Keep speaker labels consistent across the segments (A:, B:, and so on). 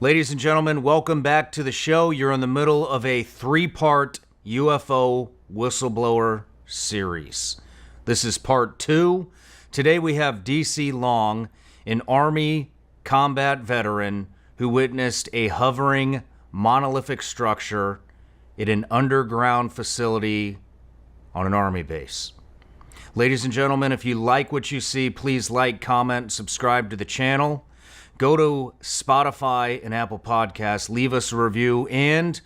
A: Ladies and gentlemen, welcome back to the show. You're in the middle of a 3-part UFO whistleblower series. This is part 2. Today we have DC Long, an Army combat veteran who witnessed a hovering monolithic structure in an underground facility on an Army base. Ladies and gentlemen, if you like what you see, please like, comment, and subscribe to the channel. Go to Spotify and Apple Podcasts, leave us a review, and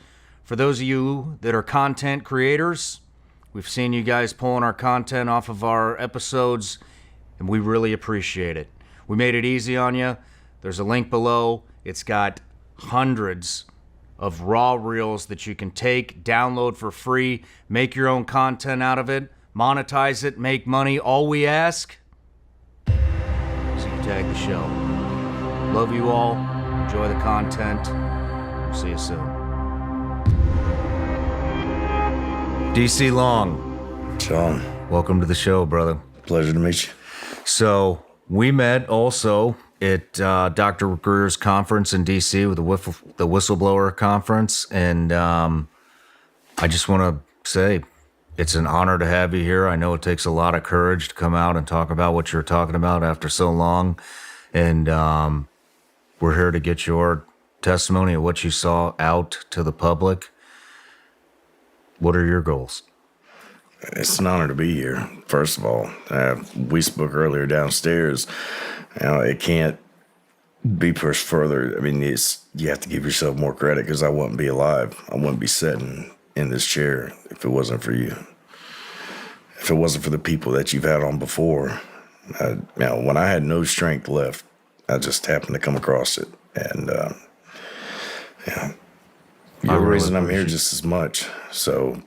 A: for those of you that are content creators, we've seen you guys pulling our content off of our episodes, and we really appreciate it. We made it easy on you. There's a link below. It's got hundreds of raw reels that you can take, download for free, make your own content out of it, monetize it, make money. All we ask is you tag the show. Love you all. Enjoy the content. See you soon. DC Long.
B: John.
A: Welcome to the show, brother.
B: Pleasure to meet you.
A: So, we met also at Dr. Greer's conference in DC with the Whistleblower Conference. And I just want to say it's an honor to have you here. I know it takes a lot of courage to come out and talk about what you're talking about after so long. And we're here to get your testimony of what you saw out to the public. What are your goals?
B: It's an honor to be here, first of all. We spoke earlier downstairs. It can't be pushed further. I mean, you have to give yourself more credit because I wouldn't be alive. I wouldn't be sitting in this chair if it wasn't for you. If it wasn't for the people that you've had on before. When I had no strength left, I just happened to come across it. And, you're the reason I'm here just as much. So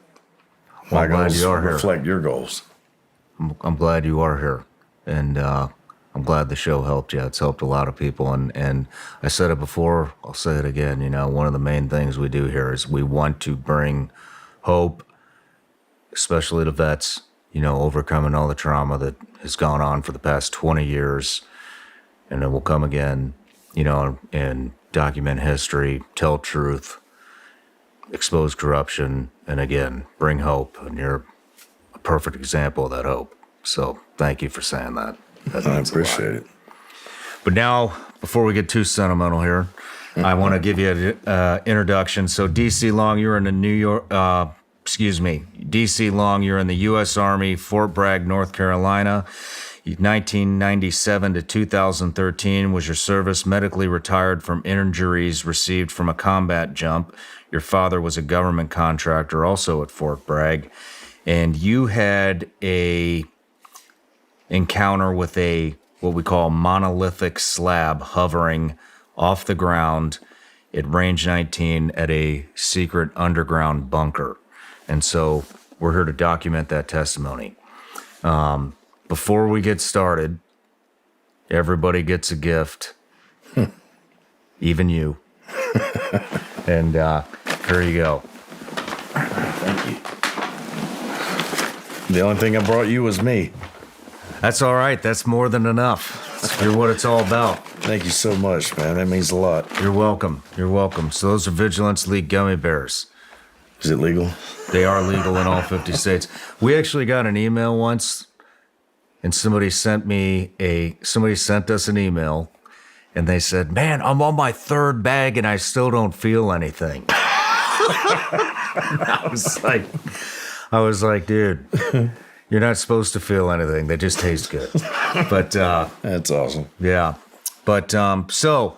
B: my goals reflect your goals.
A: I'm glad you are here. And I'm glad the show helped you. It's helped a lot of people. And I said it before, I'll say it again. One of the main things we do here is we want to bring hope, especially to vets, overcoming all the trauma that has gone on for the past 20 years. And it will come again, and document history, tell truth, expose corruption, and again, bring hope. And you're a perfect example of that hope. So thank you for saying that.
B: I appreciate it.
A: But now, before we get too sentimental here, I want to give you an introduction. So DC Long, you're in the DC Long, you're in the U.S. Army, Fort Bragg, North Carolina. 1997 to 2013 was your service, medically retired from injuries received from a combat jump. Your father was a government contractor also at Fort Bragg. And you had a encounter with what we call monolithic slab hovering off the ground at range 19 at a secret underground bunker. And so we're here to document that testimony. Before we get started, everybody gets a gift, even you. And here you go.
B: Thank you. The only thing I brought you was me.
A: That's all right. That's more than enough. You're what it's all about.
B: Thank you so much, man. That means a lot.
A: You're welcome. You're welcome. So those are Vigilance League gummy bears.
B: Is it legal?
A: They are legal in all 50 states. We actually got an email once. And somebody sent us an email, and they said, "Man, I'm on my 3rd bag, and I still don't feel anything." I was like, dude, you're not supposed to feel anything. They just taste good. But
B: that's awesome.
A: Yeah. But so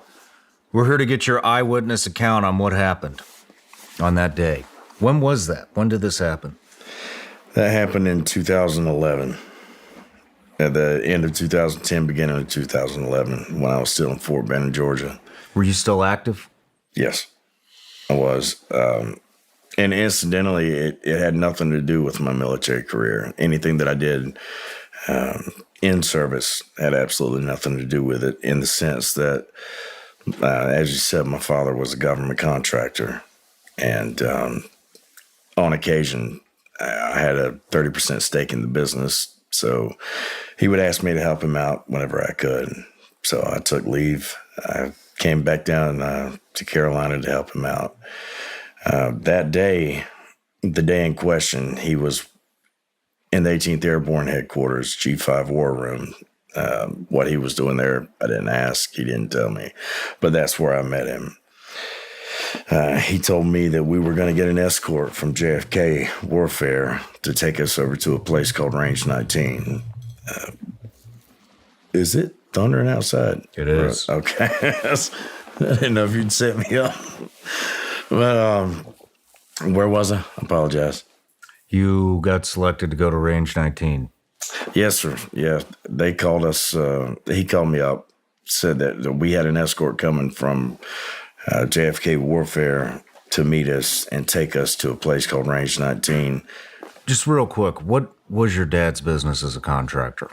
A: we're here to get your eyewitness account on what happened on that day. When was that? When did this happen?
B: That happened in 2011. At the end of 2010, beginning of 2011, when I was still in Fort Benning, Georgia.
A: Were you still active?
B: Yes, I was. And incidentally, it had nothing to do with my military career. Anything that I did in service had absolutely nothing to do with it, in the sense that, as you said, my father was a government contractor. And on occasion, I had a 30% stake in the business. So he would ask me to help him out whenever I could. So I took leave. I came back down to Carolina to help him out. That day, the day in question, he was in the 18th Airborne Headquarters, G5 War Room. What he was doing there, I didn't ask. He didn't tell me. But that's where I met him. He told me that we were going to get an escort from JFK Warfare to take us over to a place called Range 19. Is it thundering outside?
A: It is.
B: Okay. I didn't know if you'd set me up. But where was I? I apologize.
A: You got selected to go to Range 19.
B: Yes, sir. Yeah. They called us. He called me up, said that we had an escort coming from JFK Warfare to meet us and take us to a place called Range 19.
A: Just real quick, what was your dad's business as a contractor?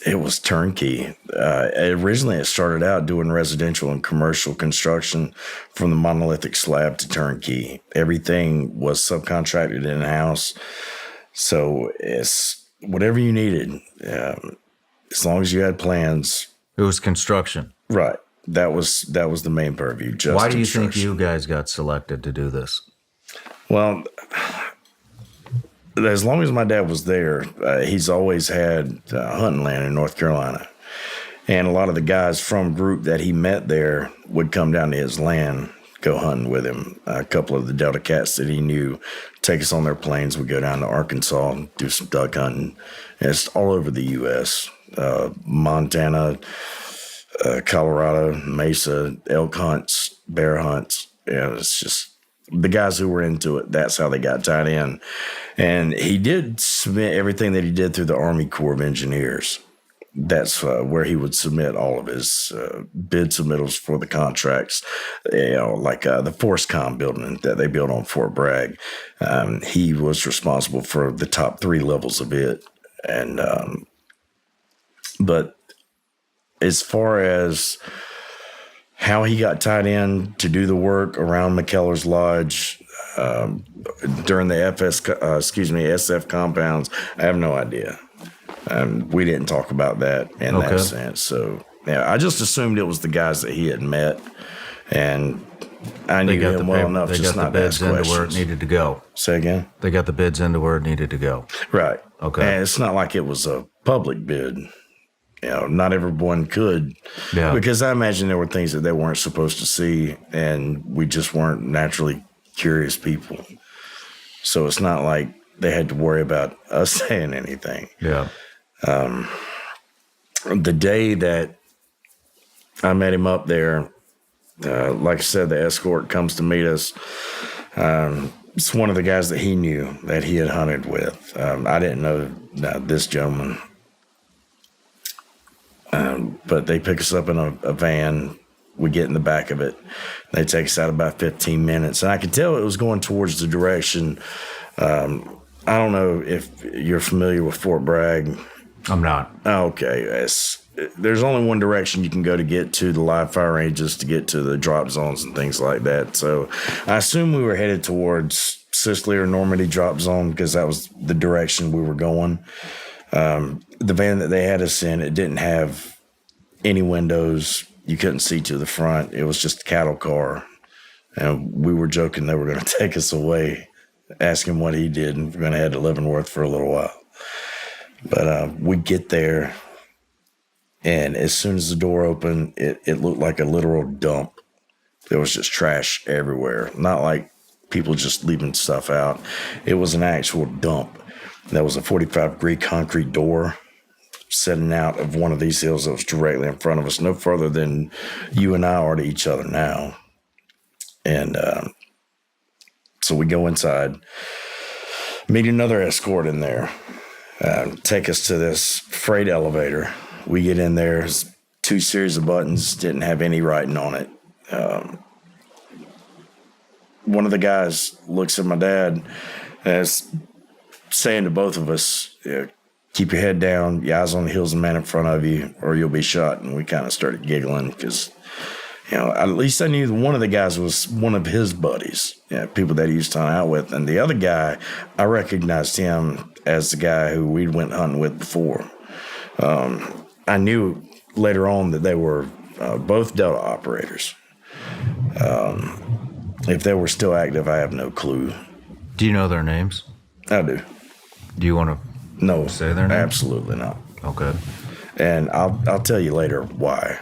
B: It was turnkey. Originally, it started out doing residential and commercial construction from the monolithic slab to turnkey. Everything was subcontracted in-house. So it's whatever you needed, as long as you had plans.
A: It was construction.
B: Right. That was the main purview. Just
A: why do you think you guys got selected to do this?
B: Well, as long as my dad was there, he's always had hunting land in North Carolina. And a lot of the guys from group that he met there would come down to his land, go hunting with him. A couple of the Delta Cats that he knew take us on their planes. We'd go down to Arkansas and do some duck hunting. And it's all over the U.S., Montana, Colorado, Mesa, elk hunts, bear hunts. Yeah, it's just the guys who were into it. That's how they got tied in. And he did submit everything that he did through the Army Corps of Engineers. That's where he would submit all of his bid submittals for the contracts, like the ForceCom building that they built on Fort Bragg. He was responsible for the top 3 levels of it. And but as far as how he got tied in to do the work around McKellar's Lodge during the SF compounds, I have no idea. We didn't talk about that in that sense. So, yeah, I just assumed it was the guys that he had met, and I knew him well enough just not to ask questions. They got the bids into where it needed
A: to go.
B: Say again?
A: They got the bids into where it needed to go.
B: Right.
A: Okay.
B: And it's not like it was a public bid. Not everyone could. Yeah. Because I imagine there were things that they weren't supposed to see, and we just weren't naturally curious people. So it's not like they had to worry about us saying anything.
A: Yeah.
B: The day that I met him up there, like I said, the escort comes to meet us. It's one of the guys that he knew that he had hunted with. I didn't know this gentleman. But they pick us up in a van. We get in the back of it. They take us out about 15 minutes. And I could tell it was going towards the direction. I don't know if you're familiar with Fort Bragg.
A: I'm not.
B: Okay. There's only one direction you can go to get to the live fire ranges, to get to the drop zones and things like that. So I assume we were headed towards Sicily or Normandy drop zone because that was the direction we were going. The van that they had us in, it didn't have any windows. You couldn't see to the front. It was just a cattle car. And we were joking they were going to take us away, ask him what he did, and we're going to head to Leavenworth for a little while. But we get there, and as soon as the door opened, it looked like a literal dump. There was just trash everywhere. Not like people just leaving stuff out. It was an actual dump. There was a 45-degree concrete door setting out of one of these hills that was directly in front of us, no further than you and I are to each other now. And so we go inside, meet another escort in there, take us to this freight elevator. We get in there, 2 series of buttons, didn't have any writing on it. One of the guys looks at my dad and is saying to both of us, keep your head down, your eyes on the heels of the man in front of you, or you'll be shot. And we kind of started giggling because, at least I knew one of the guys was one of his buddies, people that he used to hunt out with. And the other guy, I recognized him as the guy who we went hunting with before. I knew later on that they were both Delta operators. If they were still active, I have no clue.
A: Do you know their names?
B: I do.
A: Do you want to
B: No,
A: say their names?
B: Absolutely not.
A: Okay.
B: And I'll tell you later why.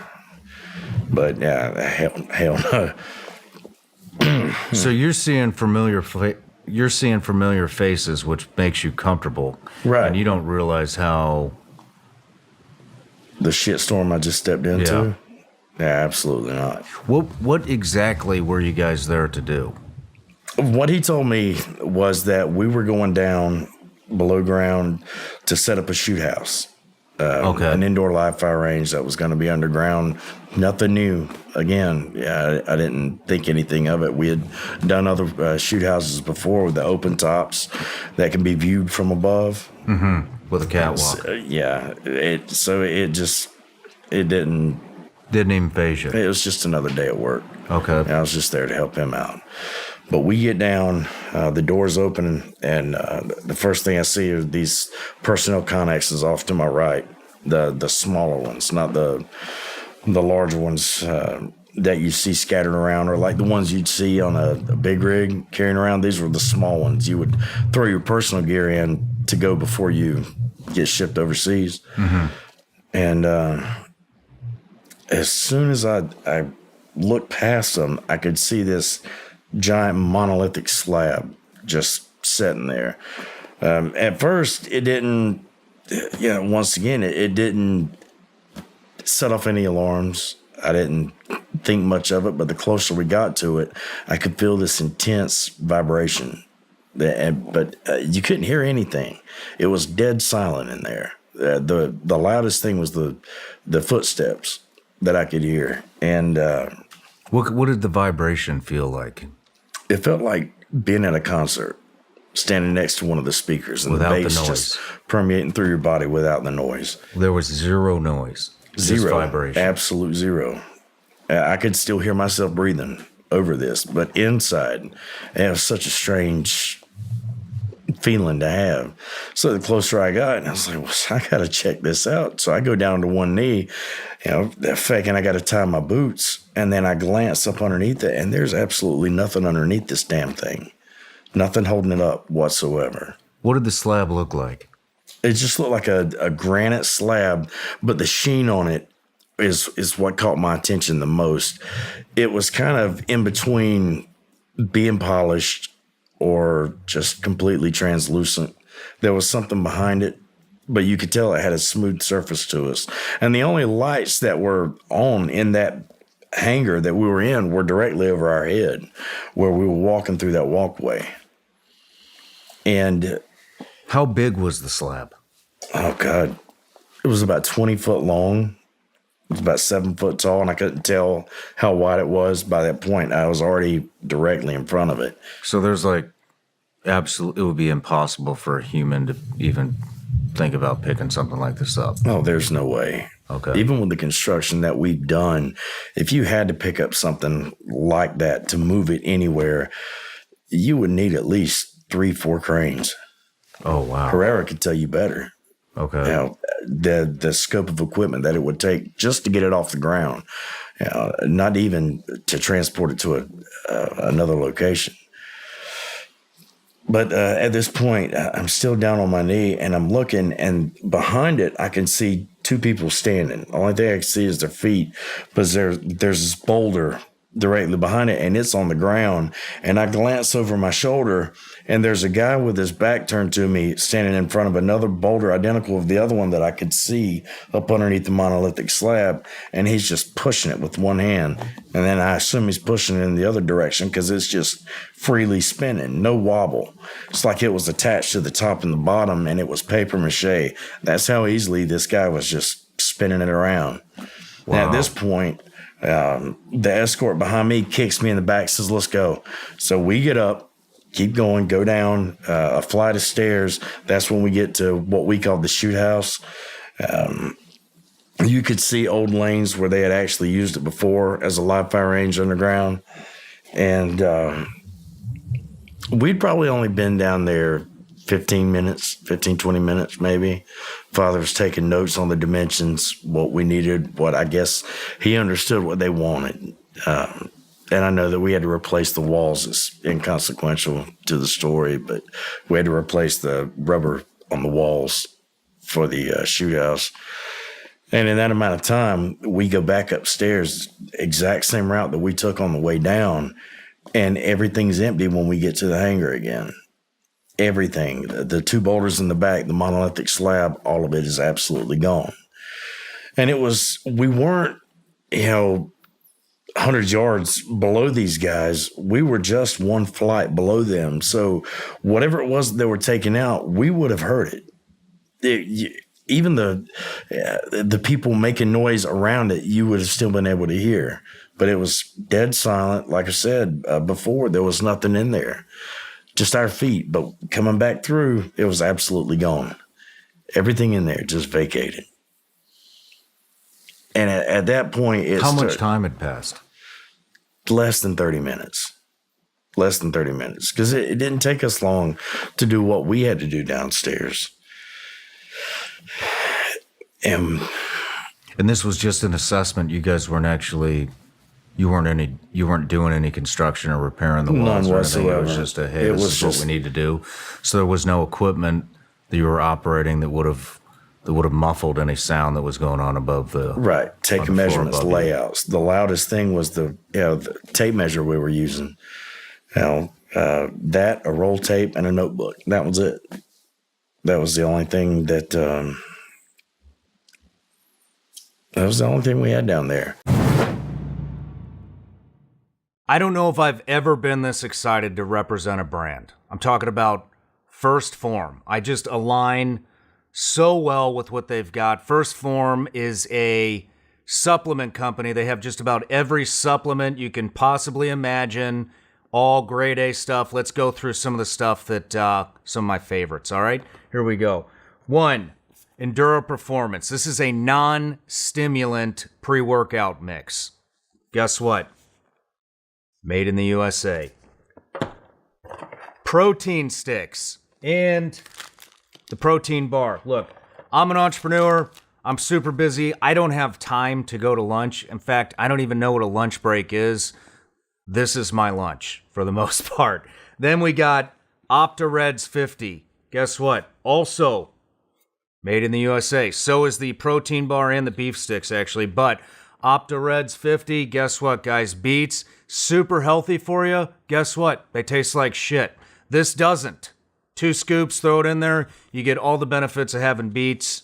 B: But yeah, hell no.
A: So you're seeing familiar faces, which makes you comfortable,
B: Right?
A: And you don't realize how
B: The shitstorm I just stepped into. Yeah, absolutely not.
A: What exactly were you guys there to do?
B: What he told me was that we were going down below ground to set up a shoot house. An indoor live fire range that was going to be underground. Nothing new. Again, yeah, I didn't think anything of it. We had done other shoot houses before with the open tops that can be viewed from above.
A: Mm-hmm. With a catwalk.
B: It didn't
A: even phase you.
B: It was just another day at work.
A: Okay.
B: And I was just there to help him out. But we get down, the doors open, and the first thing I see are these personnel connexes off to my right, the smaller ones, not the larger ones that you see scattered around, or like the ones you'd see on a big rig carrying around. These were the small ones. You would throw your personal gear in to go before you get shipped overseas.
A: Mm-hmm.
B: And as soon as I looked past them, I could see this giant monolithic slab just sitting there. At first, it didn't, once again, it didn't set off any alarms. I didn't think much of it, but the closer we got to it, I could feel this intense vibration. But you couldn't hear anything. It was dead silent in there. The loudest thing was the footsteps that I could hear. And
A: what did the vibration feel like?
B: It felt like being at a concert, standing next to one of the speakers, and
A: without
B: the bass
A: the noise
B: just permeating through your body without the noise.
A: There was zero noise.
B: Zero.
A: Just vibration.
B: Absolute zero. I could still hear myself breathing over this, but inside, it was such a strange feeling to have. So the closer I got, I was like, well, I got to check this out. So I go down to one knee, thinking I got to tie my boots. And then I glance up underneath it, and there's absolutely nothing underneath this damn thing. Nothing holding it up whatsoever.
A: What did the slab look like?
B: It just looked like a granite slab, but the sheen on it is what caught my attention the most. It was kind of in between being polished or just completely translucent. There was something behind it, but you could tell it had a smooth surface to us. And the only lights that were on in that hangar that we were in were directly over our head where we were walking through that walkway. And
A: how big was the slab?
B: Oh, God. It was about 20 foot long. It was about 7 foot tall, and I couldn't tell how wide it was. By that point, I was already directly in front of it.
A: So there's it would be impossible for a human to even think about picking something like this up.
B: Oh, there's no way.
A: Okay.
B: Even with the construction that we've done, if you had to pick up something like that to move it anywhere, you would need at least 3-4 cranes.
A: Oh, wow.
B: Herrera could tell you better.
A: Okay.
B: The scope of equipment that it would take just to get it off the ground, not even to transport it to another location. But at this point, I'm still down on my knee, and I'm looking, and behind it, I can see 2 people standing. The only thing I can see is their feet, but there's this boulder directly behind it, and it's on the ground. And I glance over my shoulder, and there's a guy with his back turned to me standing in front of another boulder identical of the other one that I could see up underneath the monolithic slab, and he's just pushing it with one hand. And then I assume he's pushing it in the other direction because it's just freely spinning, no wobble. It's like it was attached to the top and the bottom, and it was paper mache. That's how easily this guy was just spinning it around. Wow. Now, at this point, the escort behind me kicks me in the back, says, "Let's go." So we get up, keep going, go down a flight of stairs. That's when we get to what we call the shoot house. You could see old lanes where they had actually used it before as a live fire range underground. And we'd probably only been down there 15 minutes, 15, 20 minutes maybe. Father was taking notes on the dimensions, what we needed, what I guess he understood what they wanted. And I know that we had to replace the walls. It's inconsequential to the story, but we had to replace the rubber on the walls for the shoot house. And in that amount of time, we go back upstairs, exact same route that we took on the way down, and everything's empty when we get to the hangar again. Everything, the 2 boulders in the back, the monolithic slab, all of it is absolutely gone. And we weren't, 100 yards below these guys. We were just 1 flight below them. So whatever it was that they were taking out, we would have heard it. Even the people making noise around it, you would have still been able to hear. But it was dead silent. Like I said before, there was nothing in there. Just our feet. But coming back through, it was absolutely gone. Everything in there just vacated. And at that point,
A: how much time had passed?
B: Less than 30 minutes. Less than 30 minutes. Because it didn't take us long to do what we had to do downstairs.
A: And this was just an assessment. You guys weren't actually, you weren't doing any construction or repairing the walls or anything. It was just this is what we need to do. So there was no equipment that you were operating that would have muffled any sound that was going on above the
B: right. Taking measurements, layouts. The loudest thing was the tape measure we were using. That, a roll tape, and a notebook. That was it. That was the only thing that was the only thing we had down there.
A: I don't know if I've ever been this excited to represent a brand. I'm talking about First Form. I just align so well with what they've got. First Form is a supplement company. They have just about every supplement you can possibly imagine. All grade A stuff. Let's go through some of the stuff that, some of my favorites, all right? Here we go. 1, Enduro Performance. This is a non-stimulant pre-workout mix. Guess what? Made in the USA. Protein sticks and the protein bar. Look, I'm an entrepreneur. I'm super busy. I don't have time to go to lunch. In fact, I don't even know what a lunch break is. This is my lunch for the most part. Then we got OptaReds 50. Guess what? Also made in the USA. So is the protein bar and the beef sticks, actually. But OptaReds 50, guess what, guys? Beets, super healthy for you. Guess what? They taste like shit. This doesn't. 2 scoops, throw it in there. You get all the benefits of having beets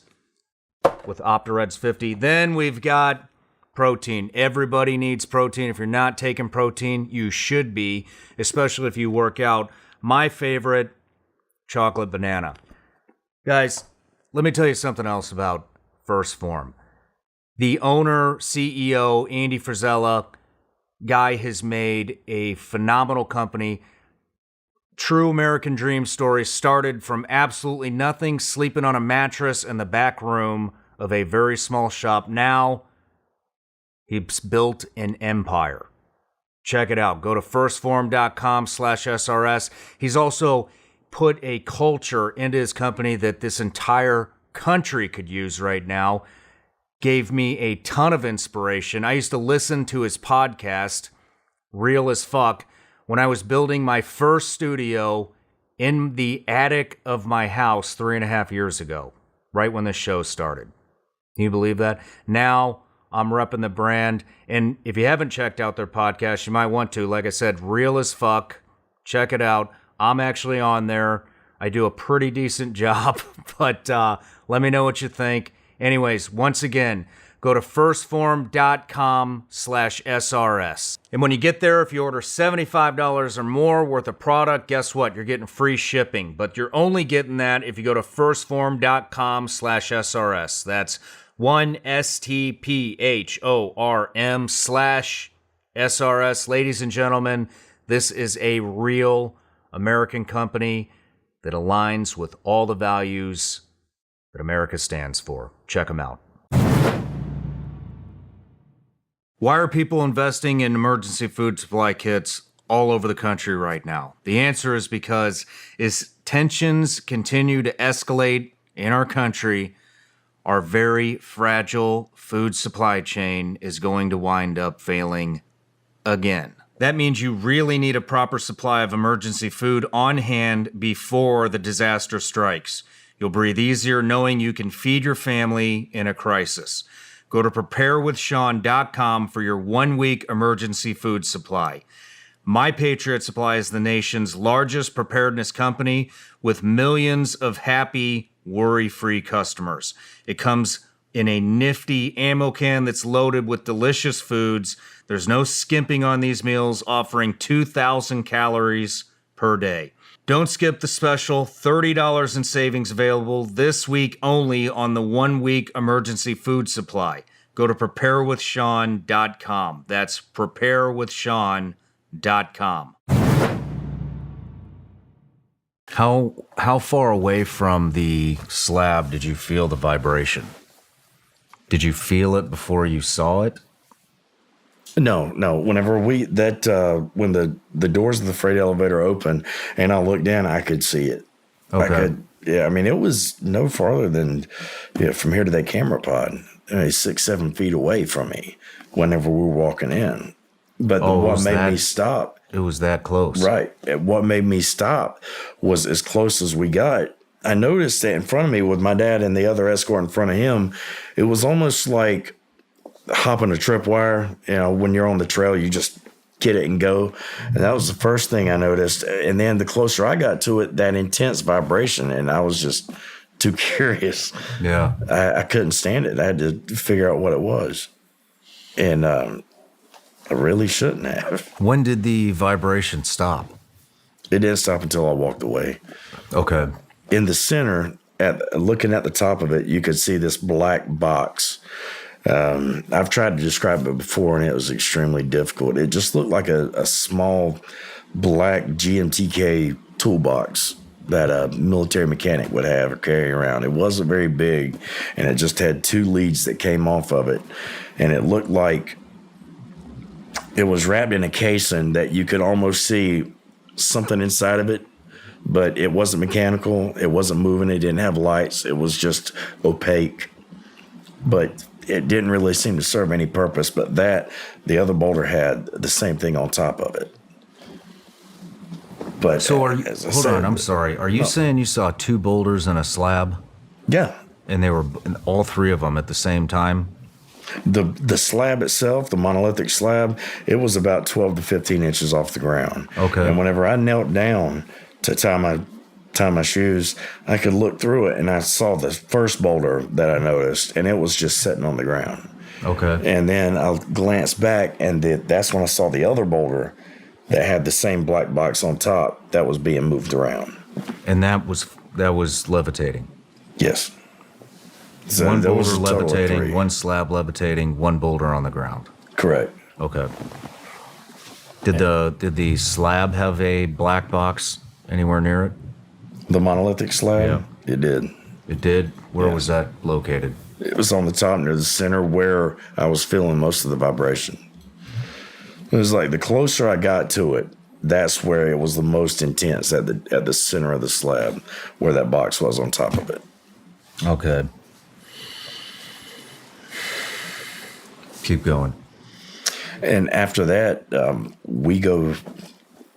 A: with OptaReds 50. Then we've got protein. Everybody needs protein. If you're not taking protein, you should be, especially if you work out. My favorite, chocolate banana. Guys, let me tell you something else about First Form. The owner, CEO, Andy Frisella, guy has made a phenomenal company. True American dream story. Started from absolutely nothing, sleeping on a mattress in the back room of a very small shop. Now, he's built an empire. Check it out. Go to firstform.com/SRS. He's also put a culture into his company that this entire country could use right now. Gave me a ton of inspiration. I used to listen to his podcast, Real as Fuck, when I was building my first studio in the attic of my house 3.5 years ago, right when this show started. Can you believe that? Now I'm repping the brand. And if you haven't checked out their podcast, you might want to. Like I said, Real as Fuck. Check it out. I'm actually on there. I do a pretty decent job, but let me know what you think. Anyways, once again, go to firstform.com/SRS. And when you get there, if you order $75 or more worth of product, guess what? You're getting free shipping. But you're only getting that if you go to firstform.com/SRS. That's 1STPHORM/SRS. Ladies and gentlemen, this is a real American company that aligns with all the values that America stands for. Check them out. Why are people investing in emergency food supply kits all over the country right now? The answer is because as tensions continue to escalate in our country, our very fragile food supply chain is going to wind up failing again. That means you really need a proper supply of emergency food on hand before the disaster strikes. You'll breathe easier knowing you can feed your family in a crisis. Go to preparewithsean.com for your 1-week emergency food supply. My Patriot Supply is the nation's largest preparedness company with millions of happy, worry-free customers. It comes in a nifty ammo can that's loaded with delicious foods. There's no skimping on these meals, offering 2,000 calories per day. Don't skip the special $30 in savings available this week only on the 1-week emergency food supply. Go to preparewithsean.com. That's preparewithsean.com. How far away from the slab did you feel the vibration? Did you feel it before you saw it?
B: No. Whenever when the doors of the freight elevator opened and I looked down, I could see it.
A: Okay.
B: I mean, it was no farther than from here to that camera pod, 6-7 feet away from me whenever we were walking in. But what made me stop.
A: It was that close.
B: Right. What made me stop was as close as we got. I noticed that in front of me with my dad and the other escort in front of him, it was almost like hopping a tripwire. When you're on the trail, you just get it and go. And that was the first thing I noticed. And then the closer I got to it, that intense vibration, and I was just too curious.
A: Yeah.
B: I couldn't stand it. I had to figure out what it was. And I really shouldn't have.
A: When did the vibration stop?
B: It didn't stop until I walked away.
A: Okay.
B: In the center, looking at the top of it, you could see this black box. I've tried to describe it before, and it was extremely difficult. It just looked like a small black GMTK toolbox that a military mechanic would have or carry around. It wasn't very big, and it just had 2 leads that came off of it, and it looked like it was wrapped in a casing that you could almost see something inside of it, but it wasn't mechanical. It wasn't moving. It didn't have lights. It was just opaque. But it didn't really seem to serve any purpose. But the other boulder had the same thing on top of it. But
A: so hold on, I'm sorry. Are you saying you saw 2 boulders and a slab?
B: Yeah.
A: And they were all 3 of them at the same time?
B: The slab itself, the monolithic slab, it was about 12 to 15 inches off the ground.
A: Okay.
B: And whenever I knelt down to tie my shoes, I could look through it, and I saw the first boulder that I noticed, and it was just sitting on the ground. Okay. And then I glanced back, and that's when I saw the other boulder that had the same black box on top that was being moved around.
A: And that was levitating?
B: Yes. So
A: 1 boulder levitating, 1 slab levitating, 1 boulder on the ground.
B: Correct.
A: Okay. Did the slab have a black box anywhere near it?
B: The monolithic slab? Yeah. It did.
A: It did? Where was that located?
B: It was on the top near the center where I was feeling most of the vibration. It was like the closer I got to it, that's where it was the most intense, at the center of the slab, where that box was on top of it.
A: Okay. Keep going.
B: And after that, we go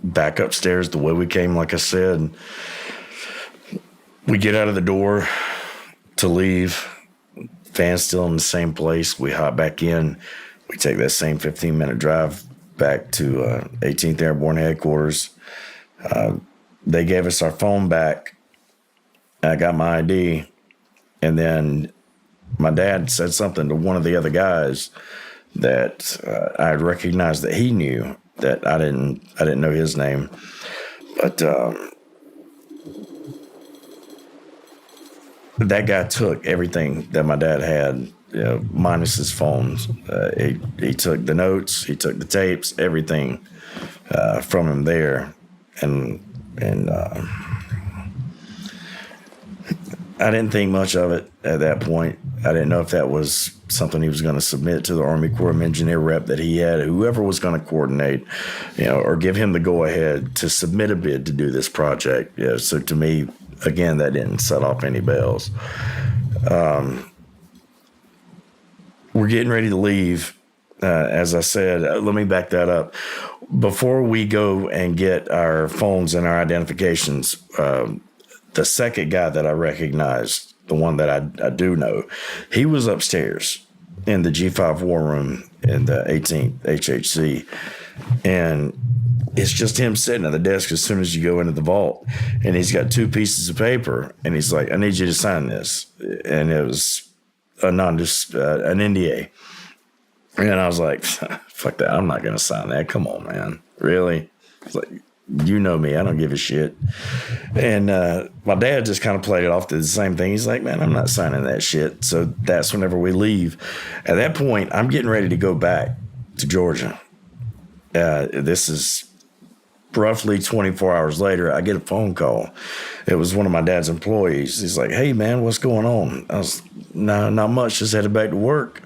B: back upstairs the way we came, like I said. We get out of the door to leave. Fan's still in the same place. We hop back in. We take that same 15-minute drive back to 18th Airborne Headquarters. They gave us our phone back. I got my ID. And then my dad said something to one of the other guys that I recognized that he knew, that I didn't know his name. But that guy took everything that my dad had, minus his phones. He took the notes, he took the tapes, everything from him there. And I didn't think much of it at that point. I didn't know if that was something he was going to submit to the Army Corps of Engineer rep that he had, whoever was going to coordinate, or give him the go-ahead to submit a bid to do this project. Yeah, so to me, again, that didn't set off any bells. We're getting ready to leave. As I said, let me back that up. Before we go and get our phones and our identifications, the second guy that I recognized, the one that I do know, he was upstairs in the G5 War Room in the 18th HHC. And it's just him sitting at the desk as soon as you go into the vault. And he's got 2 pieces of paper. And he's like, I need you to sign this. And it was an NDA. And I was like, fuck that. I'm not going to sign that. Come on, man. Really? It's like, you know me. I don't give a shit. And my dad just kind of played it off to the same thing. He's like, man, I'm not signing that shit. So that's whenever we leave. At that point, I'm getting ready to go back to Georgia. This is roughly 24 hours later. I get a phone call. It was one of my dad's employees. He's like, hey, man, what's going on? I was, nah, not much. Just headed back to work.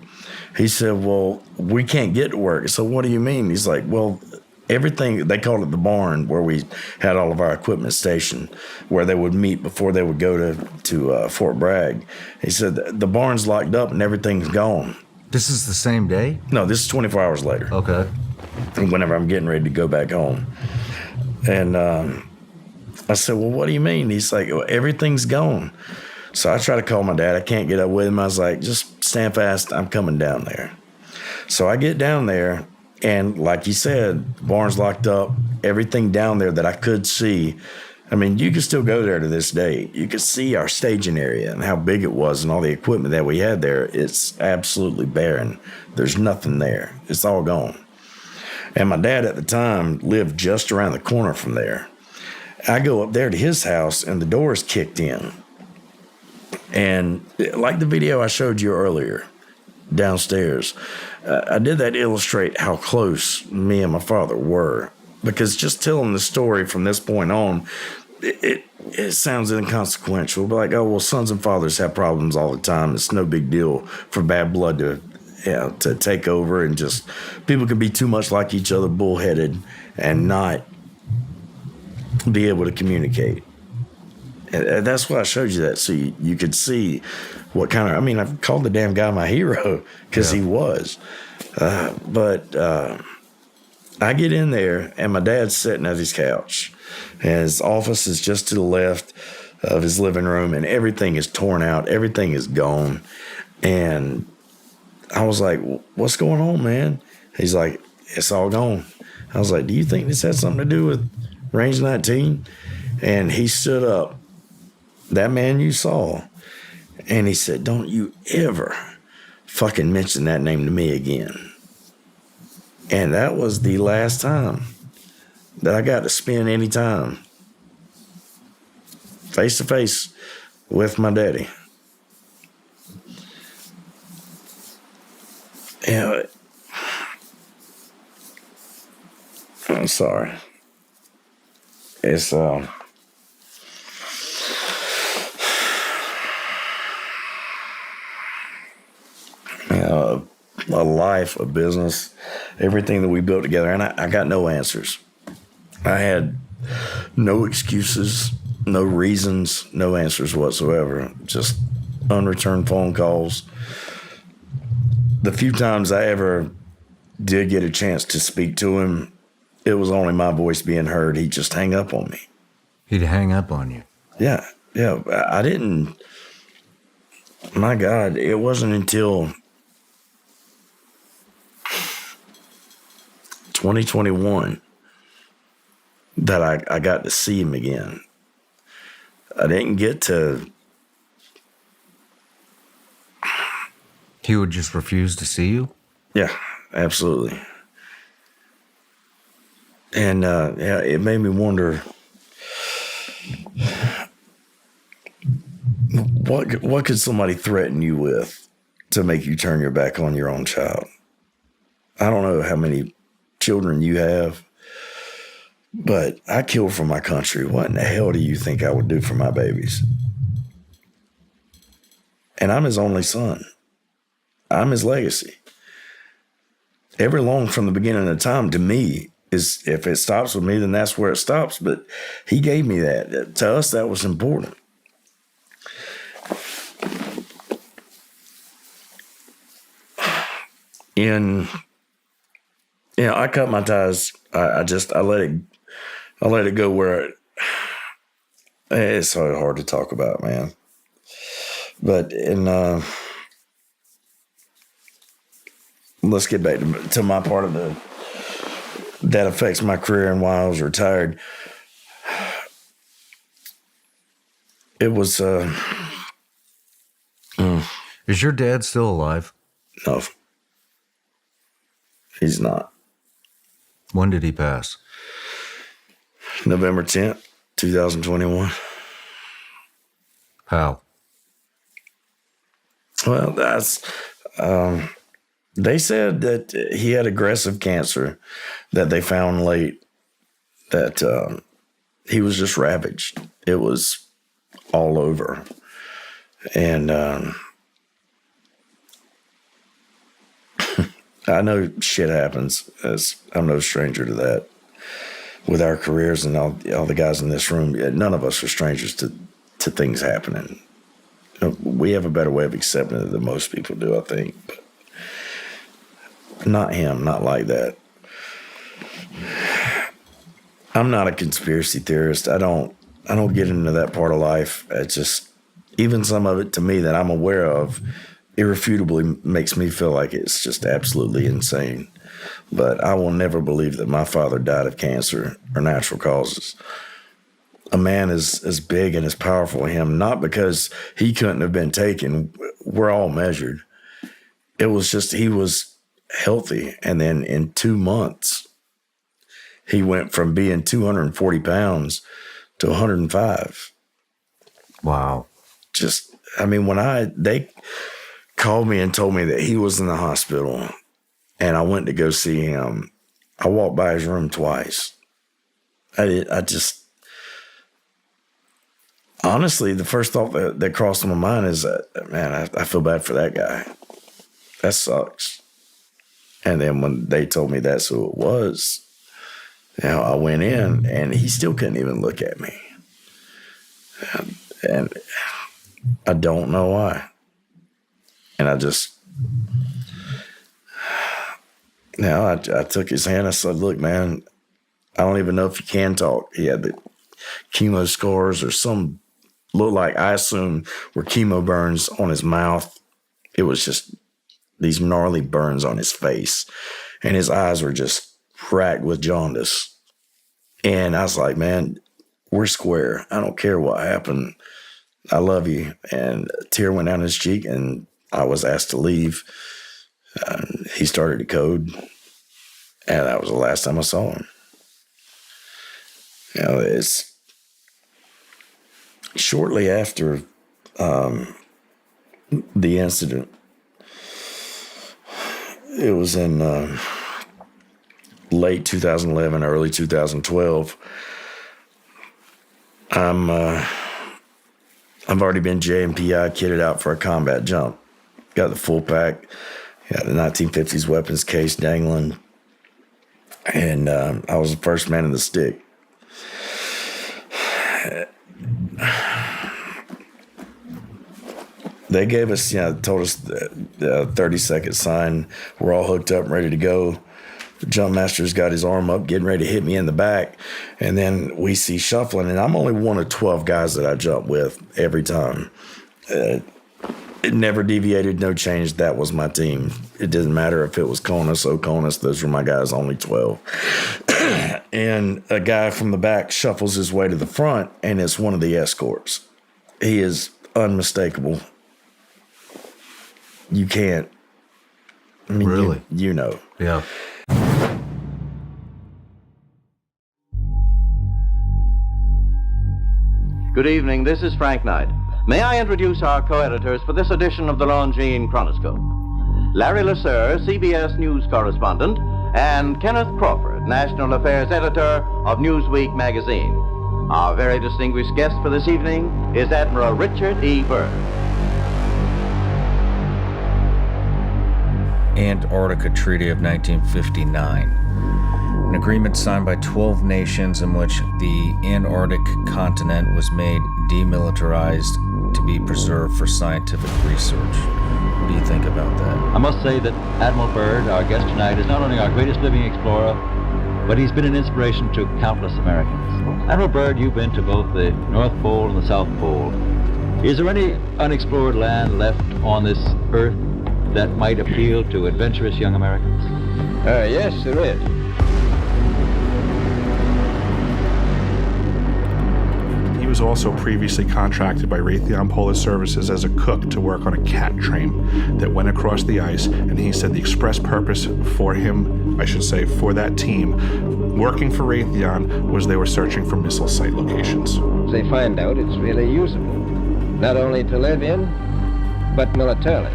B: He said, well, we can't get to work. So what do you mean? He's like, well, everything, they called it the barn where we had all of our equipment stationed, where they would meet before they would go to Fort Bragg. He said, the barn's locked up and everything's gone.
A: This is the same day?
B: No, this is 24 hours later.
A: Okay.
B: Whenever I'm getting ready to go back home. And I said, well, what do you mean? He's like, well, everything's gone. So I try to call my dad. I can't get up with him. I was like, just stand fast. I'm coming down there. So I get down there. And like you said, the barn's locked up. Everything down there that I could see. I mean, you can still go there to this day. You could see our staging area and how big it was and all the equipment that we had there. It's absolutely barren. There's nothing there. It's all gone. And my dad at the time lived just around the corner from there. I go up there to his house and the door's kicked in. And like the video I showed you earlier downstairs, I did that to illustrate how close me and my father were. Because just telling the story from this point on, it sounds inconsequential. But like, oh, well, sons and fathers have problems all the time. It's no big deal for bad blood to take over, and just people can be too much like each other, bullheaded, and not be able to communicate. And that's why I showed you that, so you could see what kind of, I mean, I've called the damn guy my hero, because he was. But I get in there, and my dad's sitting at his couch. And his office is just to the left of his living room, and everything is torn out. Everything is gone. And I was like, what's going on, man? He's like, it's all gone. I was like, do you think this had something to do with Range 19? And he stood up, that man you saw, and he said, don't you ever fucking mention that name to me again. And that was the last time that I got to spend any time face to face with my daddy. Yeah, I'm sorry. It's a life, a business, everything that we built together, and I got no answers. I had no excuses, no reasons, no answers whatsoever. Just unreturned phone calls. The few times I ever did get a chance to speak to him, it was only my voice being heard. He'd just hang up on me.
A: He'd hang up on you? Yeah.
B: I didn't, my God, it wasn't until 2021 that I got to see him again. I didn't get to.
A: He would just refuse to see you?
B: Yeah, absolutely. And it made me wonder, what could somebody threaten you with to make you turn your back on your own child? I don't know how many children you have, but I killed for my country. What in the hell do you think I would do for my babies? And I'm his only son. I'm his legacy. Every long from the beginning of time to me is, if it stops with me, then that's where it stops. But he gave me that. To us, that was important. I cut my ties. I let it go where it's so hard to talk about, man. But let's get back to my part of that affects my career and why I was retired. It was.
A: Is your dad still alive?
B: No, he's not.
A: When did he pass?
B: November 10th, 2021.
A: How?
B: Well, that's. They said that he had aggressive cancer that they found late, that he was just ravaged. It was all over. And I know shit happens. I'm no stranger to that. With our careers and all the guys in this room, none of us are strangers to things happening. We have a better way of accepting it than most people do, I think. But not him, not like that. I'm not a conspiracy theorist. I don't get into that part of life. It's just, even some of it to me that I'm aware of, irrefutably makes me feel like it's just absolutely insane. But I will never believe that my father died of cancer or natural causes. A man as big and as powerful as him, not because he couldn't have been taken. We're all measured. It was just he was healthy. And then in 2 months, he went from being 240 pounds to 105.
A: Wow.
B: Just, I mean, they called me and told me that he was in the hospital and I went to go see him, I walked by his room twice. Honestly, the first thought that crossed my mind is that, man, I feel bad for that guy. That sucks. And then when they told me that's who it was, I went in and he still couldn't even look at me. And I don't know why. And I took his hand. I said, look, man, I don't even know if you can talk. He had the chemo scars or some, looked like, I assume, were chemo burns on his mouth. It was just these gnarly burns on his face. And his eyes were just cracked with jaundice. And I was like, man, we're square. I don't care what happened. I love you. And a tear went down his cheek and I was asked to leave. He started to code. And that was the last time I saw him. It's shortly after the incident. It was in late 2011, early 2012. I've already been J&PI kitted out for a combat jump. Got the full pack. Got the 1950s weapons case dangling. And I was the first man in the stick. They gave us, told us the 30-second sign. We're all hooked up and ready to go. The jump master's got his arm up, getting ready to hit me in the back. And then we see shuffling, and I'm only one of 12 guys that I jump with every time. It never deviated, no change. That was my team. It didn't matter if it was CONUS, OCONUS. Those were my guys, only 12. And a guy from the back shuffles his way to the front, and it's one of the escorts. He is unmistakable. You can't. I mean,
A: really?
B: You know.
A: Yeah.
C: Good evening, this is Frank Knight. May I introduce our co-editors for this edition of the Longines Chronoscope? Larry Lasser, CBS News correspondent, and Kenneth Crawford, National Affairs Editor of Newsweek magazine. Our very distinguished guest for this evening is Admiral Richard E. Byrd.
A: Antarctica Treaty of 1959, an agreement signed by 12 nations in which the Antarctic continent was made demilitarized to be preserved for scientific research. What do you think about that?
D: I must say that Admiral Byrd, our guest tonight, is not only our greatest living explorer, but he's been an inspiration to countless Americans. Admiral Byrd, you've been to both the North Pole and the South Pole. Is there any unexplored land left on this earth that might appeal to adventurous young Americans?
E: Yes, there is.
F: He was also previously contracted by Raytheon Polar Services as a cook to work on a cat train that went across the ice, and he said the express purpose for him, I should say, for that team working for Raytheon was they were searching for missile site locations.
E: They find out it's really usable, not only to live in, but militarily.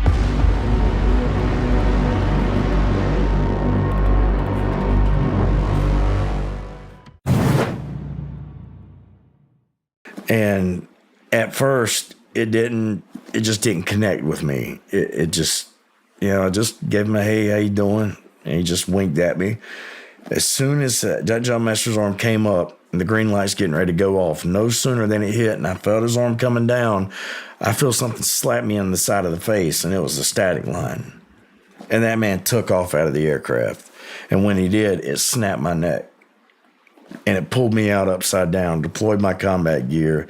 B: And at first, it just didn't connect with me. It just, I just gave him a, hey, how you doing? And he just winked at me. As soon as that John Master's arm came up and the green light's getting ready to go off, no sooner than it hit and I felt his arm coming down, I feel something slap me on the side of the face, and it was the static line. And that man took off out of the aircraft. And when he did, it snapped my neck. And it pulled me out upside down, deployed my combat gear.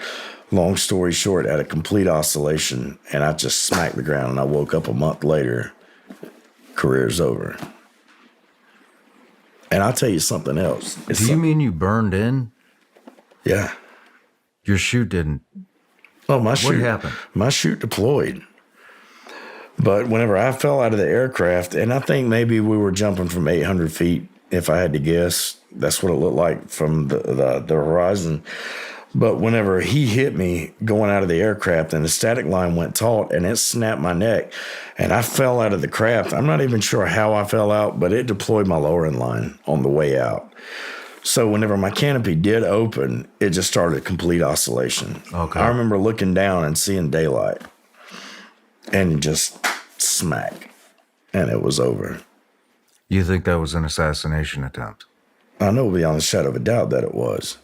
B: Long story short, at a complete oscillation, and I just smacked the ground, and I woke up a month later. Career's over. And I'll tell you something else.
A: Do you mean you burned in?
B: Yeah.
A: Your chute didn't.
B: Oh, my chute.
A: What happened?
B: My chute deployed. But whenever I fell out of the aircraft, and I think maybe we were jumping from 800 feet, if I had to guess, that's what it looked like from the horizon. But whenever he hit me going out of the aircraft, and the static line went taut, and it snapped my neck, and I fell out of the craft. I'm not even sure how I fell out, but it deployed my lowering line on the way out. So whenever my canopy did open, it just started a complete oscillation.
A: Okay.
B: I remember looking down and seeing daylight, and just smack, and it was over.
A: You think that was an assassination attempt?
B: I know beyond a shadow of a doubt that it was.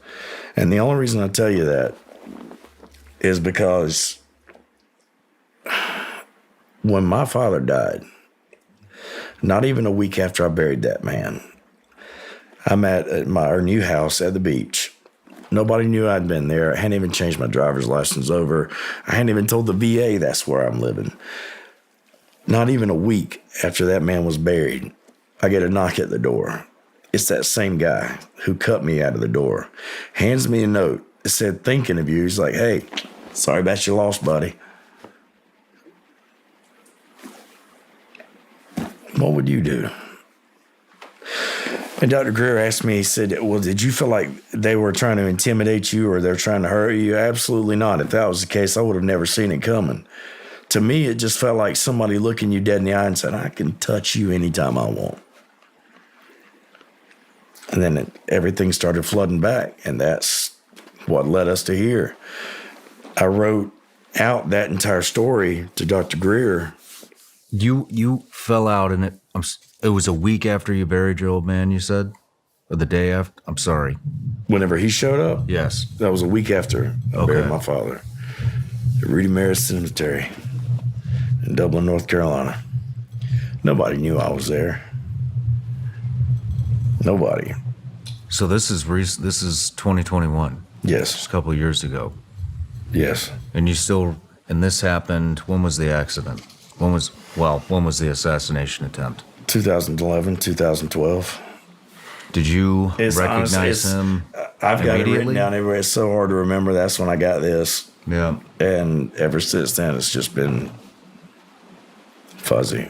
B: And the only reason I tell you that is because when my father died, not even a week after I buried that man, I'm at our new house at the beach. Nobody knew I'd been there. I hadn't even changed my driver's license over. I hadn't even told the VA that's where I'm living. Not even a week after that man was buried, I get a knock at the door. It's that same guy who cut me out of the door. Hands me a note. It said, thinking of you. He's like, hey, sorry about your loss, buddy. What would you do? And Dr. Greer asked me, he said, well, did you feel like they were trying to intimidate you or they're trying to hurt you? Absolutely not. If that was the case, I would have never seen it coming. To me, it just felt like somebody looking you dead in the eye and said, I can touch you anytime I want. And then everything started flooding back, and that's what led us to here. I wrote out that entire story to Dr. Greer.
A: You fell out, and it was a week after you buried your old man, you said? Or the day after? I'm sorry.
B: Whenever he showed up?
A: Yes.
B: That was a week after I buried my father at Rudy Maris Cemetery in Dublin, North Carolina. Nobody knew I was there. Nobody.
A: So this is 2021.
B: Yes.
A: Just a couple of years ago.
B: Yes.
A: And this happened, when was the accident? When was the assassination attempt?
B: 2011, 2012.
A: Did you recognize him
B: I've got it
A: immediately?
B: written down everywhere. It's so hard to remember. That's when I got this.
A: Yeah.
B: And ever since then, it's just been fuzzy.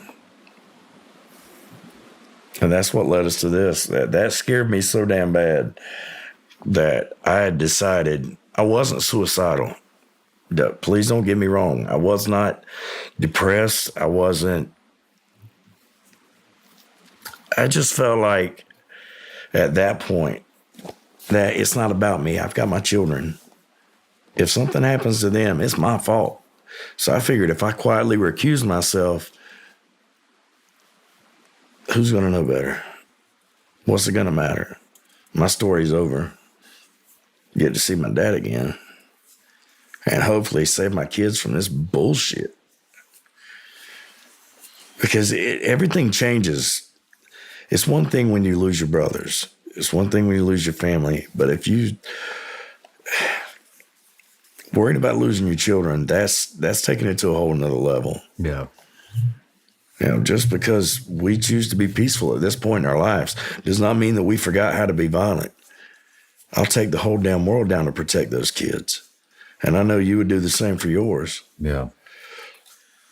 B: And that's what led us to this. That scared me so damn bad that I had decided I wasn't suicidal. Please don't get me wrong. I was not depressed. I just felt like at that point that it's not about me. I've got my children. If something happens to them, it's my fault. So I figured if I quietly recuse myself, who's going to know better? What's it going to matter? My story's over. Get to see my dad again. And hopefully save my kids from this bullshit. Because everything changes. It's one thing when you lose your brothers. It's one thing when you lose your family. But if you worried about losing your children, that's taking it to a whole nother level.
A: Yeah.
B: You know, just because we choose to be peaceful at this point in our lives does not mean that we forgot how to be violent. I'll take the whole damn world down to protect those kids. And I know you would do the same for yours.
A: Yeah.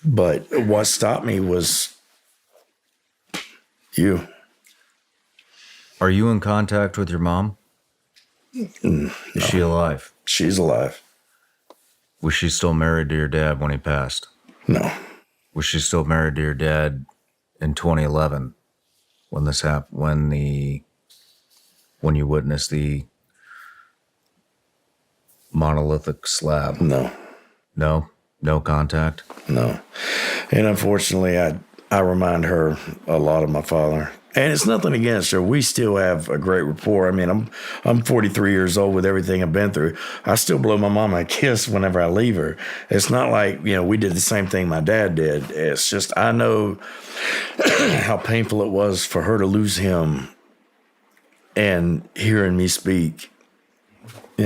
B: But what stopped me was you.
A: Are you in contact with your mom?
B: No.
A: Is she alive?
B: She's alive.
A: Was she still married to your dad when he passed?
B: No.
A: Was she still married to your dad in 2011 when this happened? When you witnessed the monolithic slab?
B: No.
A: No contact?
B: No. And unfortunately, I remind her a lot of my father. And it's nothing against her. We still have a great rapport. I mean, I'm 43 years old with everything I've been through. I still blow my mama a kiss whenever I leave her. It's not like, we did the same thing my dad did. It's just I know how painful it was for her to lose him and hearing me speak. We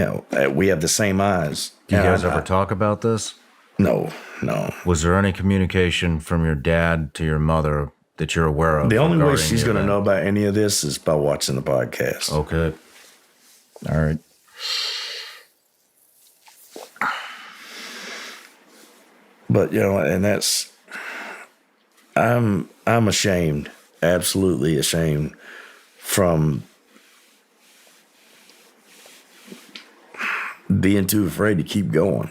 B: have the same eyes.
A: Do you guys ever talk about this?
B: No.
A: Was there any communication from your dad to your mother that you're aware of?
B: The only way
A: regarding
B: she's
A: the
B: going to
A: event?
B: know about any of this is by watching the podcast.
A: Okay. All right.
B: But, and that's, I'm ashamed, absolutely ashamed from being too afraid to keep going.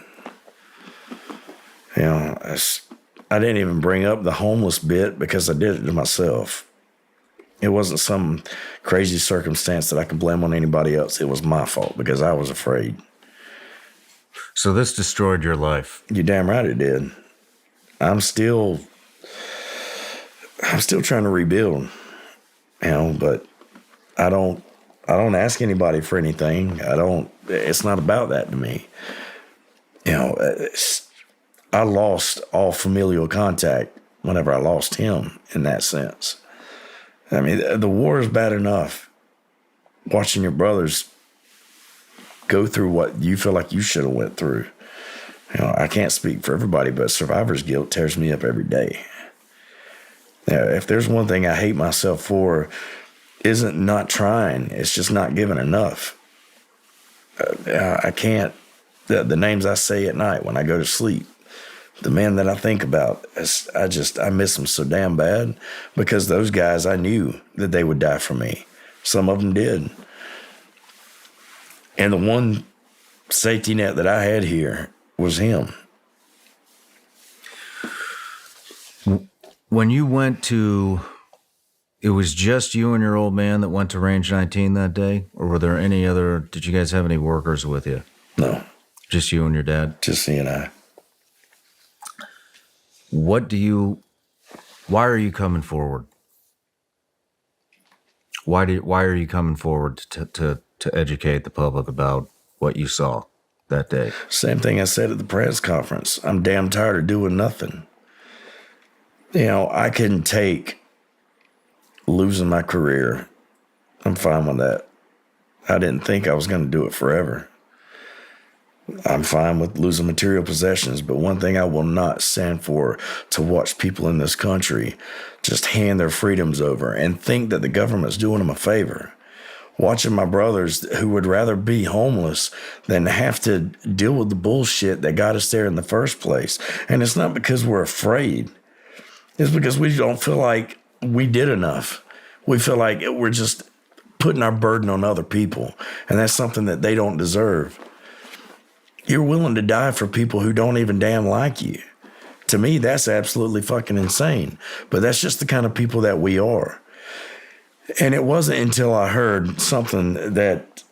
B: I didn't even bring up the homeless bit because I did it to myself. It wasn't some crazy circumstance that I could blame on anybody else. It was my fault because I was afraid.
A: So this destroyed your life.
B: You're damn right it did. I'm still trying to rebuild, but I don't ask anybody for anything. It's not about that to me. I lost all familial contact whenever I lost him in that sense. I mean, the war is bad enough. Watching your brothers go through what you feel like you should have went through. I can't speak for everybody, but survivor's guilt tears me up every day. If there's one thing I hate myself for, isn't not trying. It's just not giving enough. I can't. The names I say at night when I go to sleep, the man that I think about, I miss them so damn bad because those guys, I knew that they would die for me. Some of them did. And the one safety net that I had here was him.
A: When you went to, it was just you and your old man that went to Range 19 that day? Or were there any other, did you guys have any workers with you?
B: No.
A: Just you and your dad?
B: Just he and I.
A: Why are you coming forward? Why are you coming forward to educate the public about what you saw that day?
B: Same thing I said at the press conference. I'm damn tired of doing nothing. I can take losing my career. I'm fine with that. I didn't think I was going to do it forever. I'm fine with losing material possessions, but one thing I will not stand for to watch people in this country just hand their freedoms over and think that the government's doing them a favor. Watching my brothers who would rather be homeless than have to deal with the bullshit that got us there in the first place. And it's not because we're afraid. It's because we don't feel like we did enough. We feel like we're just putting our burden on other people, and that's something that they don't deserve. You're willing to die for people who don't even damn like you. To me, that's absolutely fucking insane. But that's just the kind of people that we are. And it wasn't until I heard something that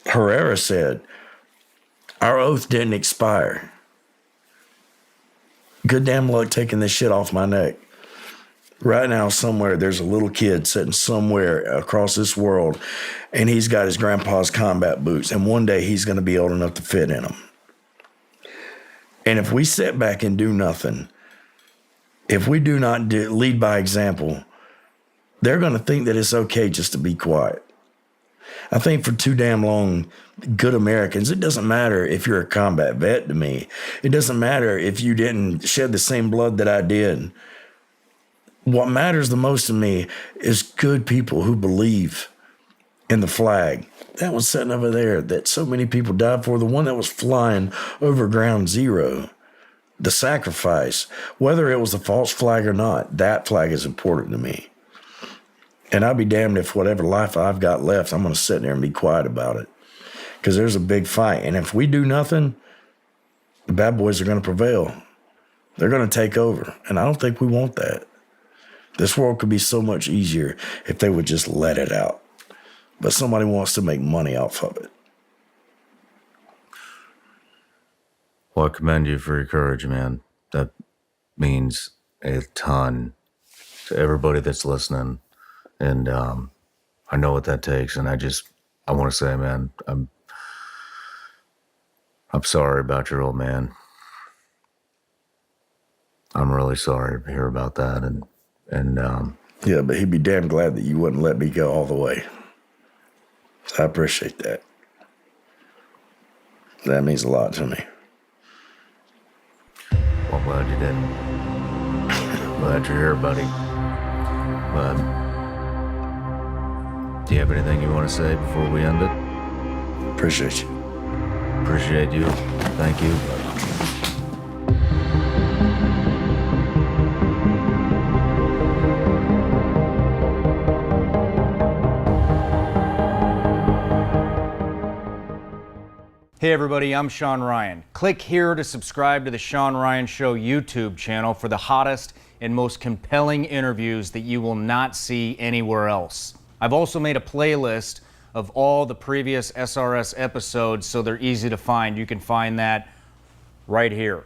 B: Herrera said, our oath didn't expire. Good damn luck taking this shit off my neck. Right now, somewhere, there's a little kid sitting somewhere across this world, and he's got his grandpa's combat boots, and one day he's going to be old enough to fit in them. And if we sit back and do nothing, if we do not lead by example, they're going to think that it's okay just to be quiet. I think for too damn long, good Americans, it doesn't matter if you're a combat vet to me. It doesn't matter if you didn't shed the same blood that I did. What matters the most to me is good people who believe in the flag. That was sitting over there that so many people died for, the one that was flying over ground zero. The sacrifice, whether it was a false flag or not, that flag is important to me. And I'll be damned if whatever life I've got left, I'm going to sit there and be quiet about it. Because there's a big fight. And if we do nothing, the bad boys are going to prevail. They're going to take over. And I don't think we want that. This world could be so much easier if they would just let it out. But somebody wants to make money off of it.
A: Well, I commend you for your courage, man. That means a ton to everybody that's listening. And I know what that takes. And I want to say, man, I'm sorry about your old man. I'm really sorry to hear about that. And
B: yeah, but he'd be damn glad that you wouldn't let me go all the way. So I appreciate that. That means a lot to me.
A: Well, I'm glad you did. Glad you're here, buddy. But do you have anything you want to say before we end it?
B: Appreciate you.
A: Appreciate you. Thank you. Hey everybody, I'm Sean Ryan. Click here to subscribe to the Sean Ryan Show YouTube channel for the hottest and most compelling interviews that you will not see anywhere else. I've also made a playlist of all the previous SRS episodes so they're easy to find. You can find that right here.